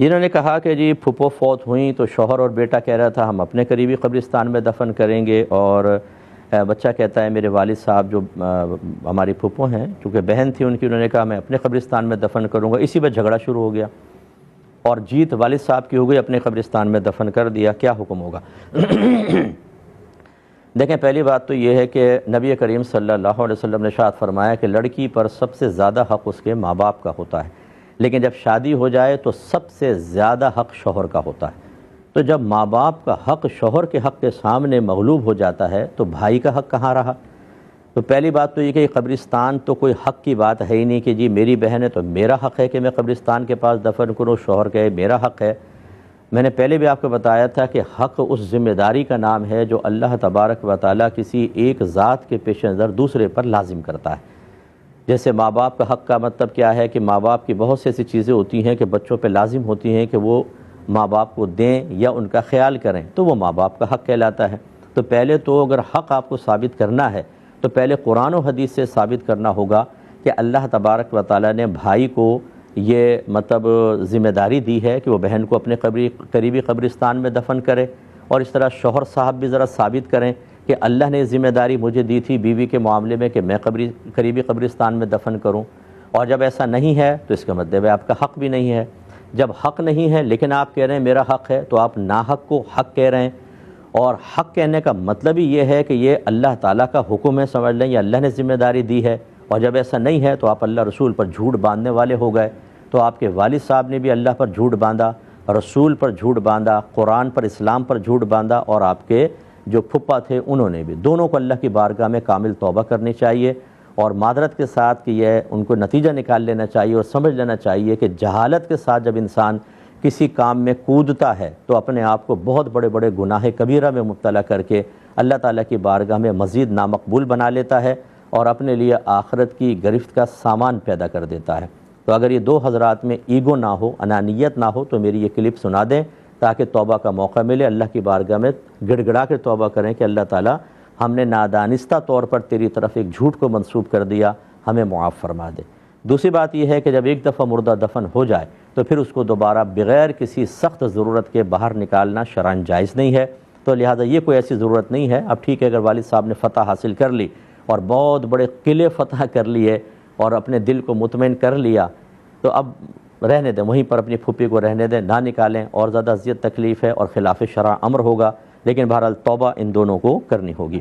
انہوں نے کہا کہ جی پھپھو فوت ہوئیں تو شوہر اور بیٹا کہہ رہا تھا ہم اپنے قریبی قبرستان میں دفن کریں گے، اور بچہ کہتا ہے میرے والد صاحب جو ہماری پھپھو ہیں، چونکہ بہن تھی ان کی، انہوں نے کہا میں اپنے قبرستان میں دفن کروں گا۔ اسی پہ جھگڑا شروع ہو گیا اور جیت والد صاحب کی ہو گئی، اپنے قبرستان میں دفن کر دیا۔ کیا حکم ہوگا؟ دیکھیں، پہلی بات تو یہ ہے کہ نبی کریم صلی اللہ علیہ وسلم نے ارشاد فرمایا کہ لڑکی پر سب سے زیادہ حق اس کے ماں باپ کا ہوتا ہے، لیکن جب شادی ہو جائے تو سب سے زیادہ حق شوہر کا ہوتا ہے۔ تو جب ماں باپ کا حق شوہر کے حق کے سامنے مغلوب ہو جاتا ہے تو بھائی کا حق کہاں رہا؟ تو پہلی بات تو یہ کہ قبرستان تو کوئی حق کی بات ہے ہی نہیں کہ جی میری بہن ہے تو میرا حق ہے کہ میں قبرستان کے پاس دفن کروں، شوہر کہے میرا حق ہے۔ میں نے پہلے بھی آپ کو بتایا تھا کہ حق اس ذمہ داری کا نام ہے جو اللہ تبارک و تعالیٰ کسی ایک ذات کے پیش نظر دوسرے پر لازم کرتا ہے۔ جیسے ماں باپ کا حق کا مطلب کیا ہے کہ ماں باپ کی بہت سی ایسی چیزیں ہوتی ہیں کہ بچوں پہ لازم ہوتی ہیں کہ وہ ماں باپ کو دیں یا ان کا خیال کریں، تو وہ ماں باپ کا حق کہلاتا ہے۔ تو پہلے تو اگر حق آپ کو ثابت کرنا ہے تو پہلے قرآن و حدیث سے ثابت کرنا ہوگا کہ اللہ تبارک و تعالیٰ نے بھائی کو یہ ذمہ داری دی ہے کہ وہ بہن کو اپنے قریبی قبرستان میں دفن کرے، اور اس طرح شوہر صاحب بھی ذرا ثابت کریں کہ اللہ نے ذمہ داری مجھے دی تھی بیوی کے معاملے میں کہ میں قریبی قبرستان میں دفن کروں، اور جب ایسا نہیں ہے تو اس کا مطلب ہے آپ کا حق بھی نہیں ہے۔ جب حق نہیں ہے لیکن آپ کہہ رہے ہیں میرا حق ہے، تو آپ ناحق کو حق کہہ رہے ہیں، اور حق کہنے کا مطلب ہی یہ ہے کہ یہ اللہ تعالیٰ کا حکم ہے، سمجھ لیں یہ اللہ نے ذمہ داری دی ہے، اور جب ایسا نہیں ہے تو آپ اللہ رسول پر جھوٹ باندھنے والے ہو گئے۔ تو آپ کے والد صاحب نے بھی اللہ پر جھوٹ باندھا، رسول پر جھوٹ باندھا، قرآن پر اسلام پر جھوٹ باندھا، اور آپ کے جو پھپھا تھے انہوں نے بھی، دونوں کو اللہ کی بارگاہ میں کامل توبہ کرنی چاہیے، اور معذرت کے ساتھ کہ یہ ان کو نتیجہ نکال لینا چاہیے اور سمجھ لینا چاہیے کہ جہالت کے ساتھ جب انسان کسی کام میں کودتا ہے تو اپنے آپ کو بہت بڑے بڑے گناہ کبیرہ میں مبتلا کر کے اللہ تعالیٰ کی بارگاہ میں مزید نامقبول بنا لیتا ہے، اور اپنے لیے آخرت کی گرفت کا سامان پیدا کر دیتا ہے۔ تو اگر یہ دو حضرات میں ایگو نہ ہو، انانیت نہ ہو، تو میری یہ کلپ سنا دیں تاکہ توبہ کا موقع ملے، اللہ کی بارگاہ میں گڑ گڑا کے توبہ کریں کہ اللہ تعالیٰ ہم نے نادانستہ طور پر تیری طرف ایک جھوٹ کو منسوب کر دیا، ہمیں معاف فرما دے۔ دوسری بات یہ ہے کہ جب ایک دفعہ مردہ دفن ہو جائے تو پھر اس کو دوبارہ بغیر کسی سخت ضرورت کے باہر نکالنا شرعاً جائز نہیں ہے، تو لہٰذا یہ کوئی ایسی ضرورت نہیں ہے۔ اب ٹھیک ہے اگر والد صاحب نے فتح حاصل کر لی اور بہت بڑے قلعے فتح کر لیے اور اپنے دل کو مطمئن کر لیا، تو اب رہنے دیں، وہیں پر اپنی پھوپھی کو رہنے دیں، نہ نکالیں، اور زیادہ اذیت تکلیف ہے اور خلاف شرع امر ہوگا، لیکن بہرحال توبہ ان دونوں کو کرنی ہوگی۔